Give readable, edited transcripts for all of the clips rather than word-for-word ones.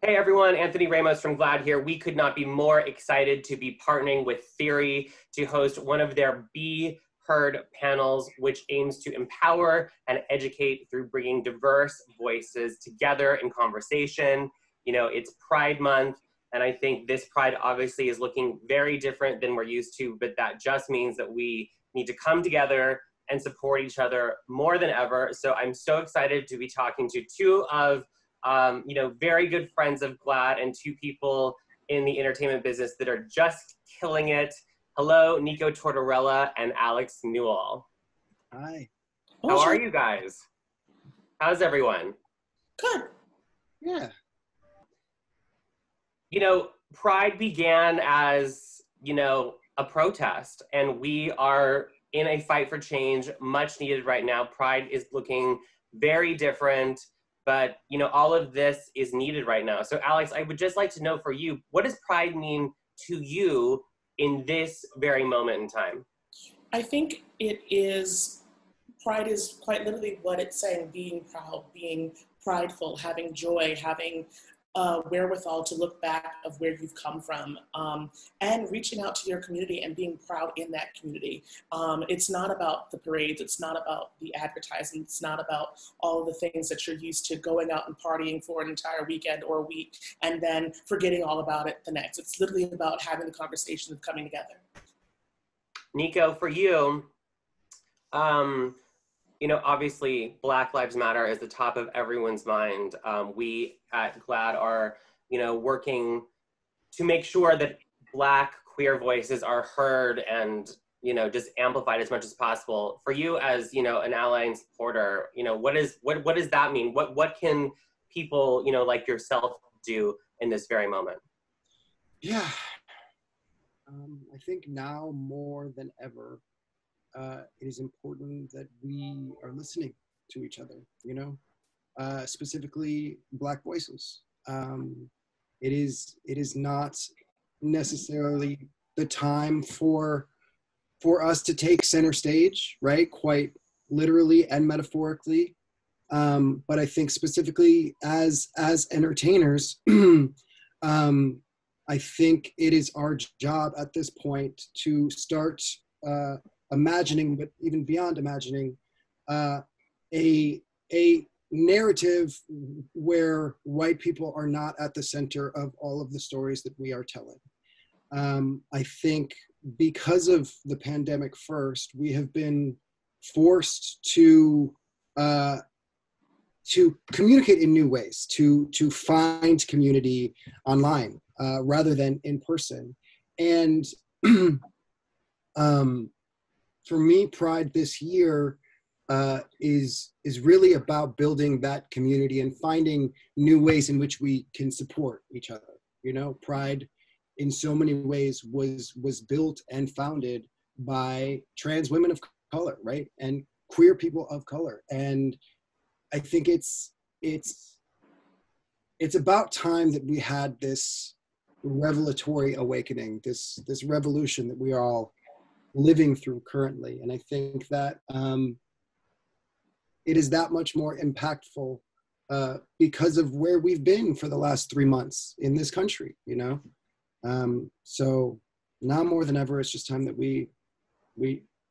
Hey everyone, Anthony Ramos from GLAAD here. We could not be more excited to be partnering with Theory to host one of their Be Heard panels, which aims to empower and educate through bringing diverse voices together in conversation. You know, it's Pride Month, and I think this Pride obviously is looking very different than we're used to, but that just means that we need to come together and support each other more than ever. So I'm so excited to be talking to two of very good friends of GLAAD and two people in the entertainment business that are just killing it. Hello, Nico Tortorella and Alex Newell. Hi. How are you guys? How's everyone? Good. Yeah. You know, Pride began as, a protest, and we are in a fight for change, much needed right now. Pride is looking very different. But, all of this is needed right now. So, Alex, I would just like to know for you, what does Pride mean to you in this very moment in time? I think Pride is quite literally what it's saying, being proud, being prideful, having joy, having wherewithal to look back of where you've come from, and reaching out to your community and being proud in that community. It's not about the parades, it's not about the advertising, it's not about all of the things that you're used to going out and partying for an entire weekend or a week and then forgetting all about it the next. It's literally about having the conversation of coming together. Nico, for you, obviously Black Lives Matter is the top of everyone's mind. We at GLAAD are, working to make sure that Black queer voices are heard and, just amplified as much as possible. For you as, an ally and supporter, what does that mean? What can people, like yourself do in this very moment? Yeah. I think now more than ever, it is important that we are listening to each other, specifically Black voices. It is not necessarily the time for us to take center stage, right? Quite literally and metaphorically. But I think specifically as entertainers, I think it is our job at this point to start imagining, but even beyond imagining, a narrative where white people are not at the center of all of the stories that we are telling. I think because of the pandemic first, we have been forced to communicate in new ways, to find community online rather than in person. And for me, Pride this year is really about building that community and finding new ways in which we can support each other. Pride in so many ways was built and founded by trans women of color, right? And queer people of color. And I think it's about time that we had this revelatory awakening, this revolution that we are all living through currently. And I think that it is that much more impactful because of where we've been for the last 3 months in this country, So now more than ever, it's just time that we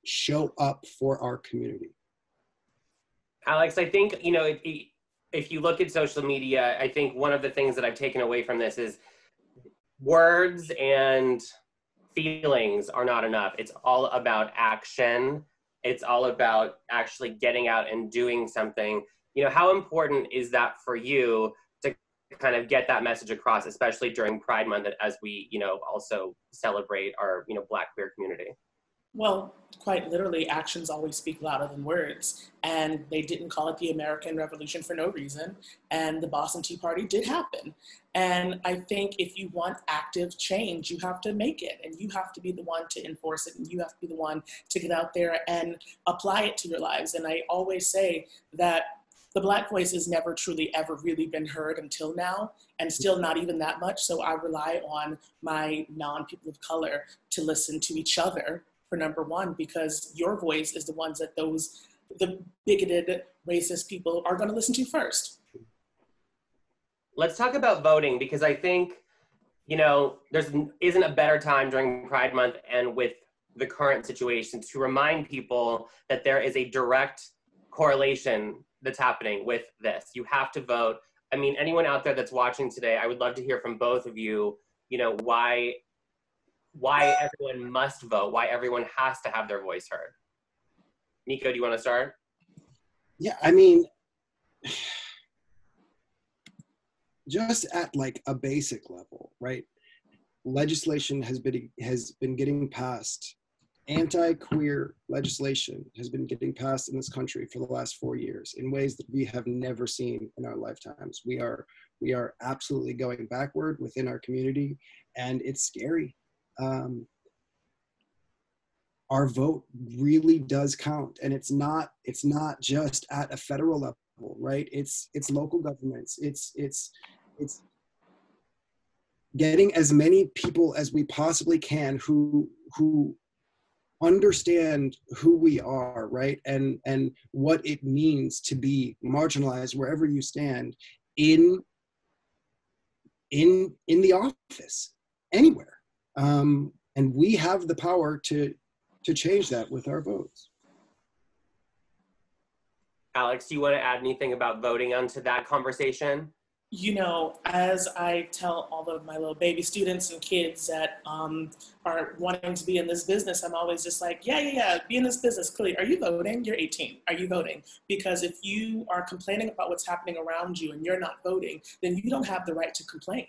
show up for our community. Alex, I think, if you look at social media, I think one of the things that I've taken away from this is words and feelings are not enough. It's all about action. It's all about actually getting out and doing something. How important is that for you to kind of get that message across, especially during Pride Month as we, also celebrate our, Black queer community? Well, quite literally, actions always speak louder than words. And they didn't call it the American Revolution for no reason. And the Boston Tea Party did happen. And I think if you want active change, you have to make it. And you have to be the one to enforce it. And you have to be the one to get out there and apply it to your lives. And I always say that the Black voice has never truly ever really been heard until now, and still not even that much. So I rely on my non-people of color to listen to each other, for number one, because your voice is the ones that the bigoted, racist people are going to listen to first. let's talk about voting, because I think, you know, isn't a better time during Pride Month and with the current situation to remind people that there is a direct correlation that's happening with this. You have to vote. I mean, anyone out there that's watching today, I would love to hear from both of you, you know, why everyone must vote, why everyone has to have their voice heard. Nico, do you want to start? Yeah, I mean, just at like a basic level, right? Legislation has been getting passed. Anti-queer legislation has been getting passed in this country for the last 4 years in ways that we have never seen in our lifetimes. We are absolutely going backward within our community, and it's scary. Our vote really does count, and it's not just at a federal level, right? It's local governments. It's getting as many people as we possibly can who understand who we are, right? And what it means to be marginalized wherever you stand in the office, anywhere. And we have the power to change that with our votes. Alex, do you want to add anything about voting onto that conversation? You know, as I tell all of my little baby students and kids that are wanting to be in this business, I'm always just like, yeah, be in this business. Clearly, are you voting? You're 18. Are you voting? Because if you are complaining about what's happening around you and you're not voting, then you don't have the right to complain.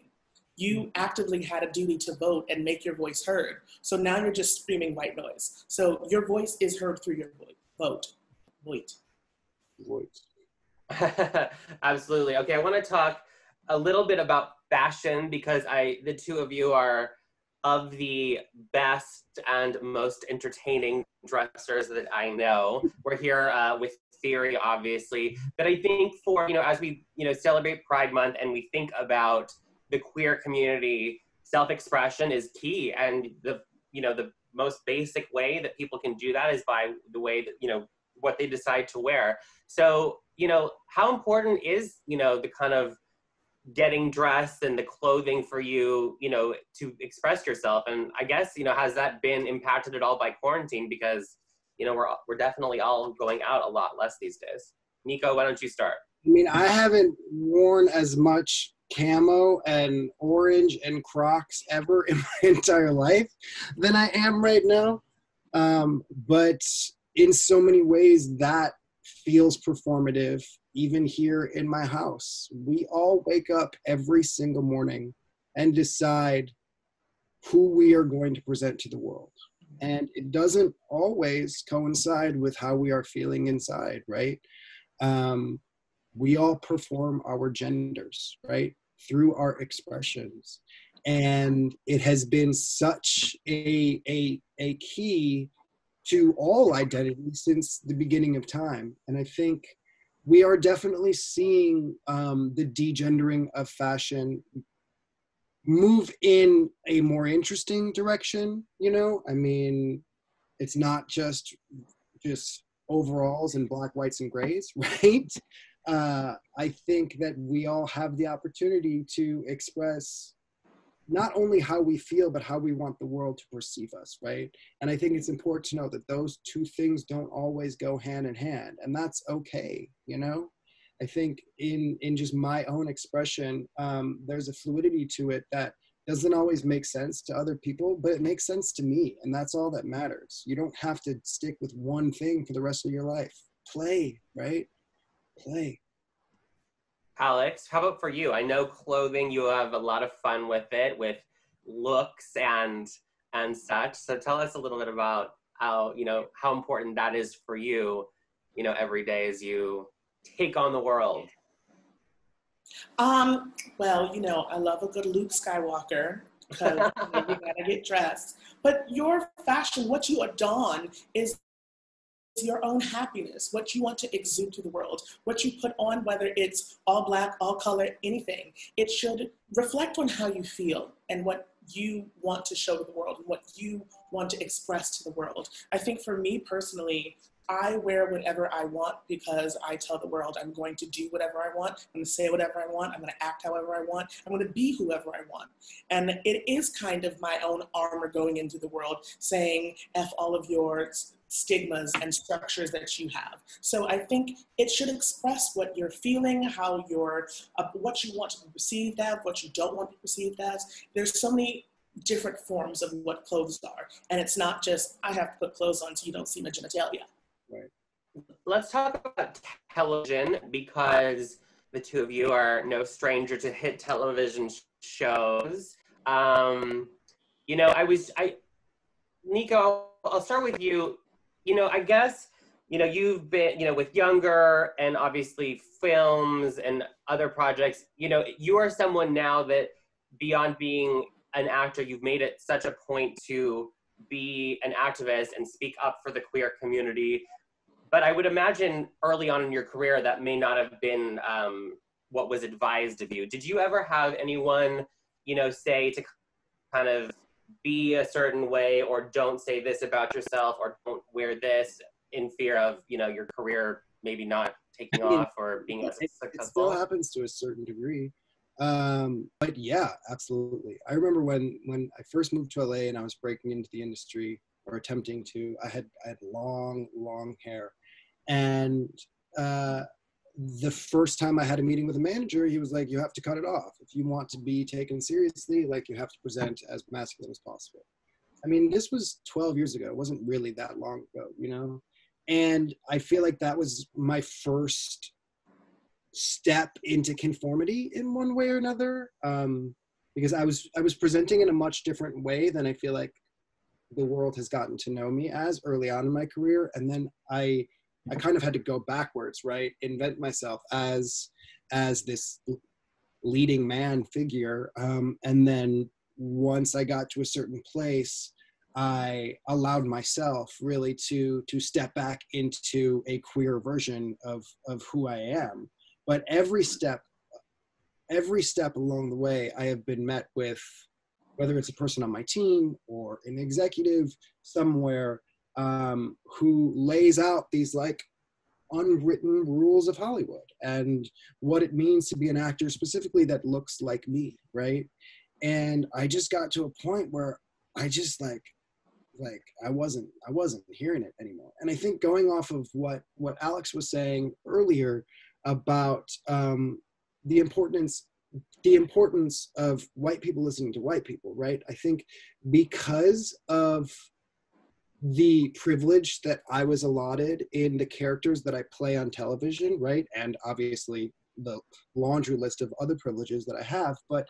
You actively had a duty to vote and make your voice heard. So now you're just screaming white noise. So your voice is heard through your vote. Absolutely. Okay, I want to talk a little bit about fashion, because the two of you are of the best and most entertaining dressers that I know. We're here with Theory, obviously, but I think for, you know, as we, you know, celebrate Pride Month and we think about the queer community, self-expression is key, and the most basic way that people can do that is by the way that, you know, what they decide to wear. So, you know, how important is, you know, the kind of getting dressed and the clothing for you, you know, to express yourself? And I guess, you know, has that been impacted at all by quarantine? Because, you know, we're definitely all going out a lot less these days. Nico, why don't you start? I mean, I haven't worn as much camo and orange and Crocs ever in my entire life than I am right now. But in so many ways that feels performative, even here in my house. We all wake up every single morning and decide who we are going to present to the world. And it doesn't always coincide with how we are feeling inside, right? We all perform our genders, right? Through our expressions. And it has been such a key to all identity since the beginning of time. And I think we are definitely seeing the degendering of fashion move in a more interesting direction, you know? I mean, it's not just overalls and black, whites, and grays, right? I think that we all have the opportunity to express not only how we feel, but how we want the world to perceive us, right? And I think it's important to know that those two things don't always go hand in hand, and that's okay, you know? I think in just my own expression, there's a fluidity to it that doesn't always make sense to other people, but it makes sense to me, and that's all that matters. You don't have to stick with one thing for the rest of your life. Play, right? Play. Alex, how about for you? I know clothing, you have a lot of fun with it, with looks and such. So tell us a little bit about how, you know, how important that is for you, you know, every day as you take on the world. Well, you know, I love a good Luke Skywalker, because you gotta get dressed. But your fashion, what you adorn, is your own happiness, what you want to exude to the world, what you put on, whether it's all black, all color, anything. It should reflect on how you feel and what you want to show to the world and what you want to express to the world. I think for me personally, I wear whatever I want because I tell the world I'm going to do whatever I want. I'm going to say whatever I want. I'm going to act however I want. I'm going to be whoever I want. And it is kind of my own armor going into the world saying, F all of your stigmas and structures that you have. So I think it should express what you're feeling, how you're, what you want to be perceived as, what you don't want to be perceived as. There's so many different forms of what clothes are. And it's not just, I have to put clothes on so you don't see my genitalia. Right. Let's talk about television, because the two of you are no stranger to hit television shows. You know, Nico, I'll start with you. You know, I guess, you know, you've been, you know, with Younger and obviously films and other projects, you know, you are someone now that beyond being an actor, you've made it such a point to be an activist and speak up for the queer community. But I would imagine early on in your career that may not have been what was advised of you. Did you ever have anyone, you know, say to kind of be a certain way, or don't say this about yourself, or don't wear this, in fear of, you know, your career maybe not taking off or being as successful? It still happens to a certain degree. But yeah, absolutely. I remember when I first moved to LA and I was breaking into the industry, or attempting to, I had long hair. And the first time I had a meeting with a manager, he was like, you have to cut it off. If you want to be taken seriously, like, you have to present as masculine as possible. I mean, this was 12 years ago. It wasn't really that long ago, you know? And I feel like that was my first step into conformity in one way or another, because I was presenting in a much different way than I feel like the world has gotten to know me as early on in my career. And then I kind of had to go backwards, right? Invent myself as this leading man figure. And then once I got to a certain place, I allowed myself really to step back into a queer version of who I am. But every step along the way, I have been met with, whether it's a person on my team or an executive somewhere, who lays out these like unwritten rules of Hollywood and what it means to be an actor specifically that looks like me, right? And I just got to a point where I just like I wasn't hearing it anymore. And I think going off of what Alex was saying earlier about the importance of white people listening to white people, right? I think because of the privilege that I was allotted in the characters that I play on television, right? And obviously the laundry list of other privileges that I have, but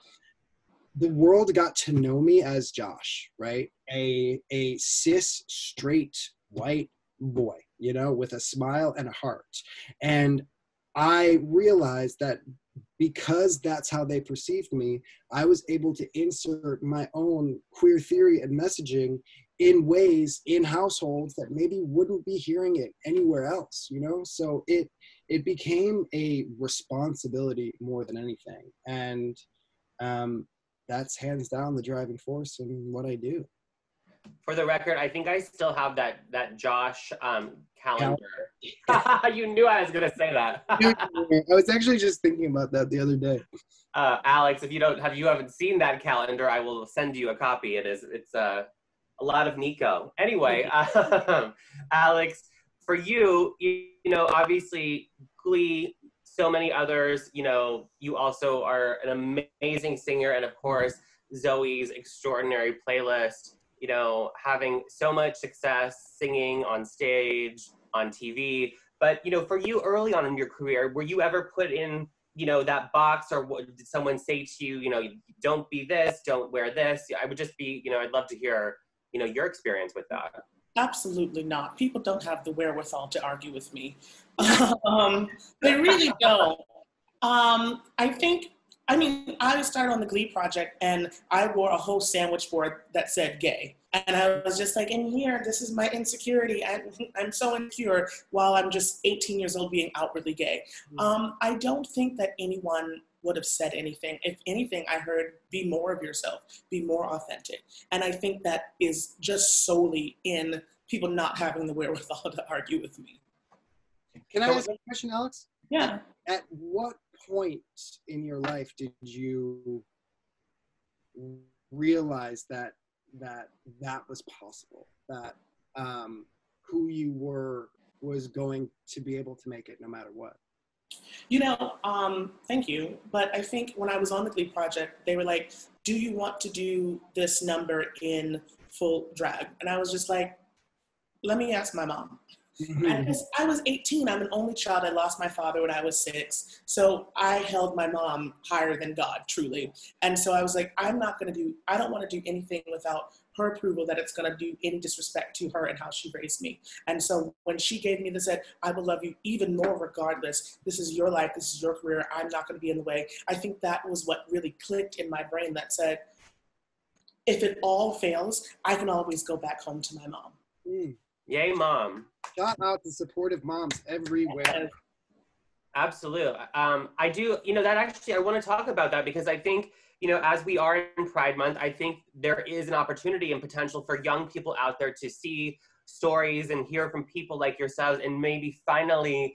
the world got to know me as Josh, right? A cis, straight, white boy, you know, with a smile and a heart. And I realized that because that's how they perceived me, I was able to insert my own queer theory and messaging in ways, in households that maybe wouldn't be hearing it anywhere else, you know? So it became a responsibility more than anything. And that's hands down the driving force in what I do. For the record, I think I still have that Josh calendar. You knew I was going to say that. I was actually just thinking about that the other day. Alex, if you haven't seen that calendar, I will send you a copy. It's a lot of Nico. Anyway, Alex, for you, you know, obviously Glee, so many others, you know, you also are an amazing singer, and of course, Zoe's extraordinary playlist, you know, having so much success singing on stage, on TV. But, you know, for you early on in your career, were you ever put in, you know, that box, or what, did someone say to you, you know, don't be this, don't wear this? I would just be, you know, I'd love to hear, you know, your experience with that. Absolutely not. People don't have the wherewithal to argue with me. They really don't. I started on the Glee project and I wore a whole sandwich board that said gay. And I was just like, in here, this is my insecurity. I'm so insecure while I'm just 18 years old being outwardly gay. I don't think that anyone would have said anything. If anything, I heard, be more of yourself, be more authentic. And I think that is just solely in people not having the wherewithal to argue with me. Can I ask a question, Alex? Yeah. At what point in your life did you realize that was possible, that who you were was going to be able to make it no matter what? You know, thank you. But I think when I was on the GLAAD project, they were like, do you want to do this number in full drag? And I was just like, let me ask my mom. Because I was 18, I'm an only child. I lost my father when I was 6. So I held my mom higher than God, truly. And so I was like, I don't want to do anything without her approval, that it's going to do any disrespect to her and how she raised me. And so when she gave me said, I will love you even more regardless. This is your life. This is your career. I'm not going to be in the way. I think that was what really clicked in my brain that said, if it all fails, I can always go back home to my mom. Yay, mom. Shout out to supportive moms everywhere. Absolutely. I do, that actually, I want to talk about that because I think, as we are in Pride Month, I think there is an opportunity and potential for young people out there to see stories and hear from people like yourselves and maybe finally,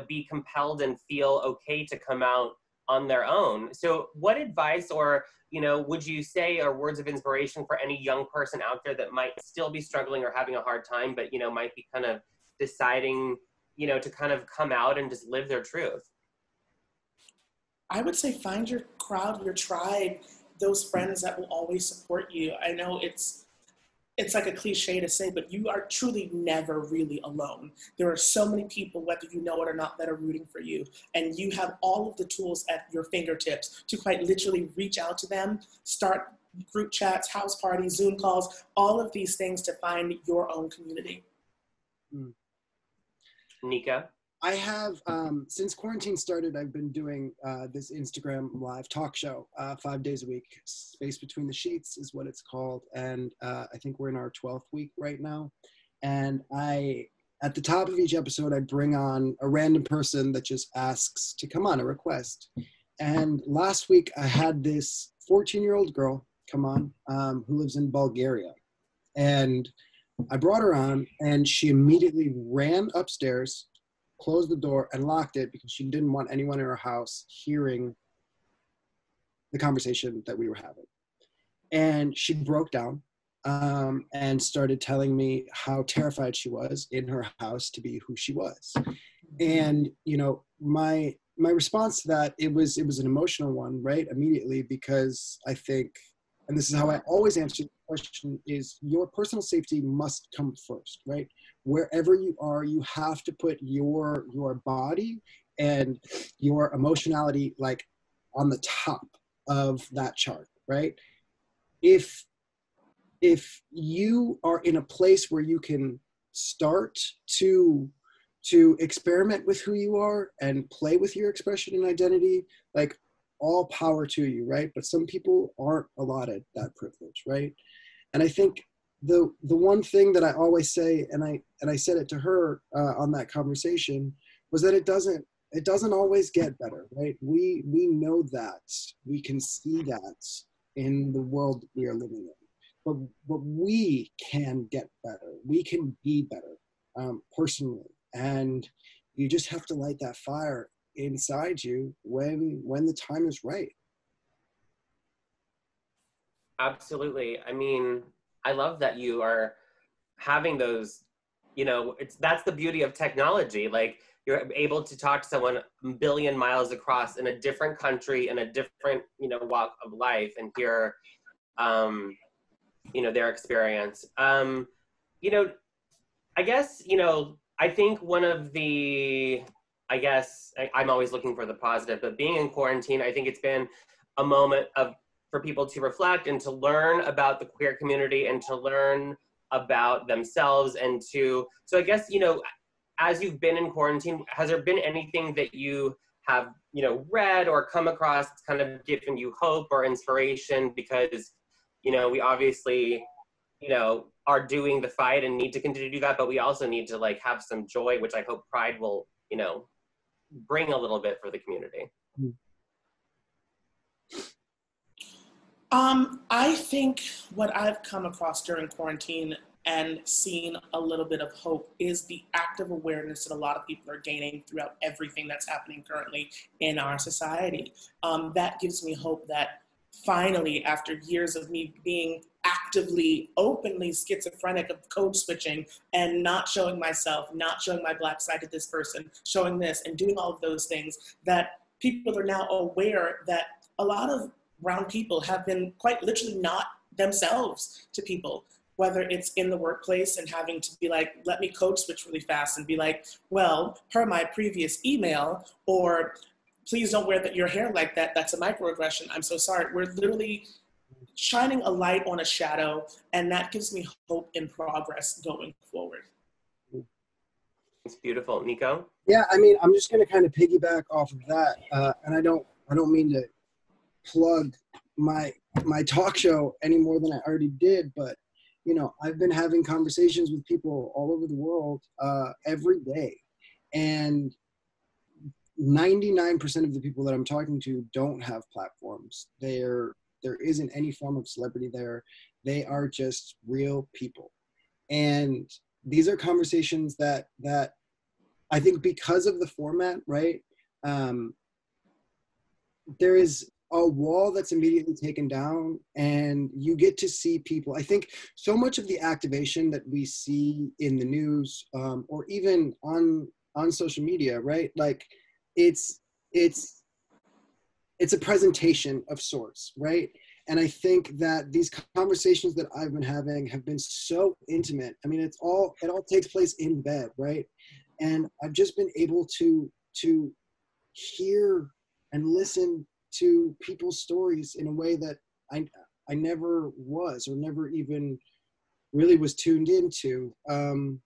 be compelled and feel okay to come out on their own. So what advice or, would you say are words of inspiration for any young person out there that might still be struggling or having a hard time, but, might be kind of deciding, to kind of come out and just live their truth? I would say find your crowd, your tribe, those friends that will always support you. I know it's like a cliche to say, but you are truly never really alone. There are so many people, whether you know it or not, that are rooting for you. And you have all of the tools at your fingertips to quite literally reach out to them, start group chats, house parties, Zoom calls, all of these things to find your own community. Nico? I have, since quarantine started, I've been doing this Instagram live talk show 5 days a week. Space Between the Sheets is what it's called. And I think we're in our 12th week right now. And at the top of each episode, I bring on a random person that just asks to come on, a request. And last week, I had this 14-year-old girl come on who lives in Bulgaria. And I brought her on, and she immediately ran upstairs, closed the door, and locked it because she didn't want anyone in her house hearing the conversation that we were having. And she broke down and started telling me how terrified she was in her house to be who she was. And, my response to that, it was an emotional one, right? Immediately, because I think, and this is how I always answer the question, is your personal safety must come first, right? Wherever you are, you have to put your body and your emotionality like on the top of that chart, right? If you are in a place where you can start to experiment with who you are and play with your expression and identity, like, all power to you, right? But some people aren't allotted that privilege, right? And I think the one thing that I always say, and I said it to her on that conversation, was that it doesn't always get better, right? We know that, we can see that in the world we are living in, but we can get better, we can be better personally, and you just have to light that fire inside you when the time is right. Absolutely. I mean, I love that you are having those, that's the beauty of technology. Like, you're able to talk to someone a billion miles across in a different country, in a different, walk of life, and hear, their experience. I guess, I think one of the, I'm always looking for the positive, but being in quarantine, I think it's been a moment for people to reflect and to learn about the queer community and to learn about themselves so I guess, as you've been in quarantine, has there been anything that you have, read or come across that's kind of given you hope or inspiration? Because, we obviously, are doing the fight and need to continue to do that, but we also need to have some joy, which I hope Pride will, bring a little bit for the community. I think what I've come across during quarantine and seen a little bit of hope is the active awareness that a lot of people are gaining throughout everything that's happening currently in our society. That gives me hope that finally, after years of me being actively, openly schizophrenic of code switching and not showing myself, not showing my Black side to this person, showing this and doing all of those things, that people are now aware that a lot of brown people have been quite literally not themselves to people, whether it's in the workplace and having to be like, let me code switch really fast and be like, well, per my previous email, or please don't wear your hair like that. That's a microaggression. I'm so sorry. We're literally shining a light on a shadow, and that gives me hope and progress going forward. It's beautiful. Nico? Yeah, I mean, I'm just going to kind of piggyback off of that. And I don't mean to plug my talk show any more than I already did, but you know, I've been having conversations with people all over the world every day, and 99% of the people that I'm talking to don't have platforms. There isn't any form of celebrity there. They are just real people. And these are conversations that I think, because of the format, right? There is a wall that's immediately taken down, and you get to see people. I think so much of the activation that we see in the news, or even on social media, right? Like, it's a presentation of sorts, right? And I think that these conversations that I've been having have been so intimate. I mean, it all takes place in bed, right? And I've just been able to hear and listen to people's stories in a way that I never was, or never even really was tuned into. And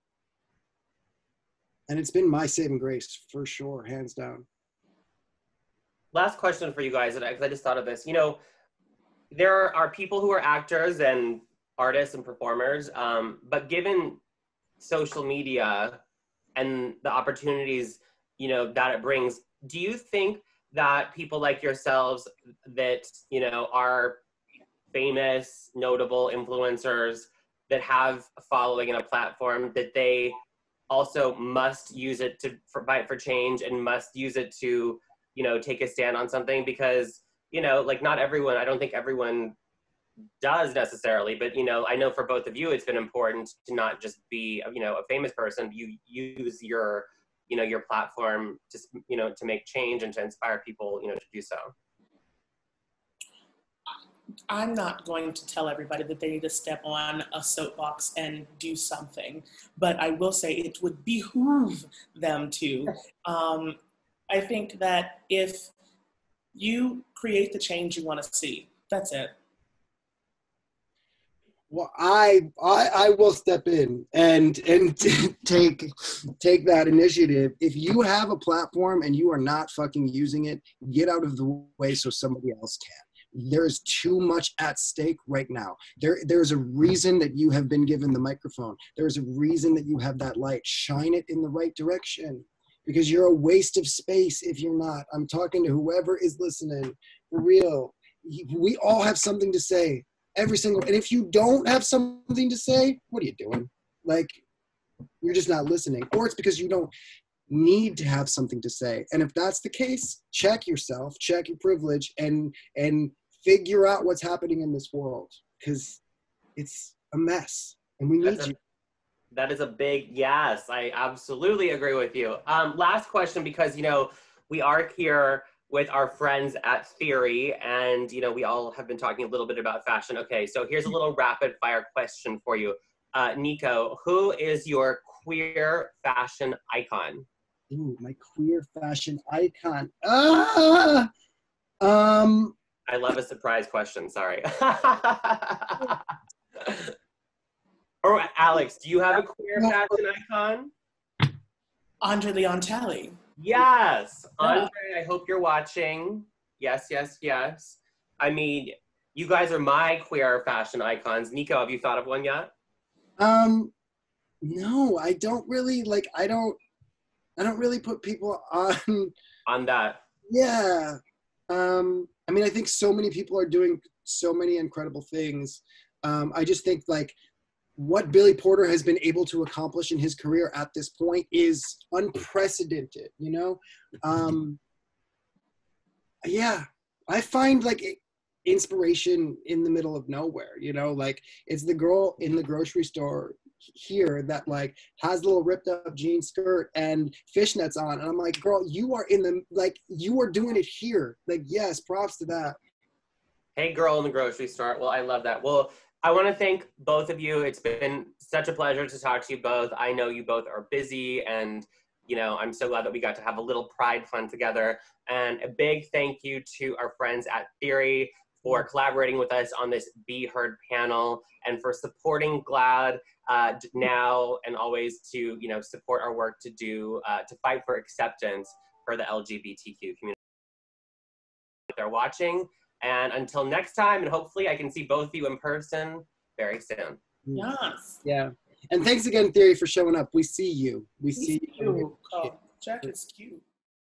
it's been my saving grace, for sure, hands down. Last question for you guys, because I just thought of this. You know, there are people who are actors and artists and performers, but given social media and the opportunities, you know, that it brings, do you think that people like yourselves that, you know, are famous, notable influencers that have a following and a platform, that they also must use it to fight for change and must use it to, you know, take a stand on something? Because, you know, like, not everyone, I don't think everyone does necessarily, but, you know, I know for both of you, it's been important to not just be, you know, a famous person. You use your, you know, your platform to, you know, to make change and to inspire people, you know, to do so. I'm not going to tell everybody that they need to step on a soapbox and do something, but I will say it would behoove them to. I think that if you create the change you want to see, that's it. Well, I will step in and take that initiative. If you have a platform and you are not fucking using it, get out of the way so somebody else can. There's too much at stake right now. There's a reason that you have been given the microphone. There's a reason that you have that light. Shine it in the right direction, because you're a waste of space if you're not. I'm talking to whoever is listening, for real. We all have something to say. And if you don't have something to say, what are you doing? Like, you're just not listening. Or it's because you don't need to have something to say. And if that's the case, check yourself, check your privilege, and figure out what's happening in this world, because it's a mess and we need you. That is a big yes. I absolutely agree with you. Last question, because, you know, we are here with our friends at Theory, and, you know, we all have been talking a little bit about fashion. Okay, so here's a little rapid fire question for you. Nico, who is your queer fashion icon? Ooh, my queer fashion icon. I love a surprise question, sorry. Or Alex, do you have a queer fashion icon? Andre Leon Talley. Yes, Andre, I hope you're watching. Yes, yes, yes. I mean, you guys are my queer fashion icons. Nico, have you thought of one yet? No, I don't really, like, I don't really put people on that. Yeah. I mean, I think so many people are doing so many incredible things. I just think, like, what Billy Porter has been able to accomplish in his career at this point is unprecedented, you know? Yeah, I find like inspiration in the middle of nowhere, you know? Like it's the girl in the grocery store here that like has a little ripped up jean skirt and fishnets on. And I'm like, girl, you are you are doing it here. Like, yes, props to that. Hey, girl in the grocery store. Well, I love that. Well, I want to thank both of you. It's been such a pleasure to talk to you both. I know you both are busy, and you know, I'm so glad that we got to have a little Pride fun together. And a big thank you to our friends at Theory for collaborating with us on this Be Heard panel, and for supporting GLAAD now and always to, you know, support our work to do to fight for acceptance for the LGBTQ community. They're watching. And until next time, and hopefully I can see both of you in person very soon. Yes. Yeah. And thanks again, Theory, for showing up. We see you. We see you. Jack is cute.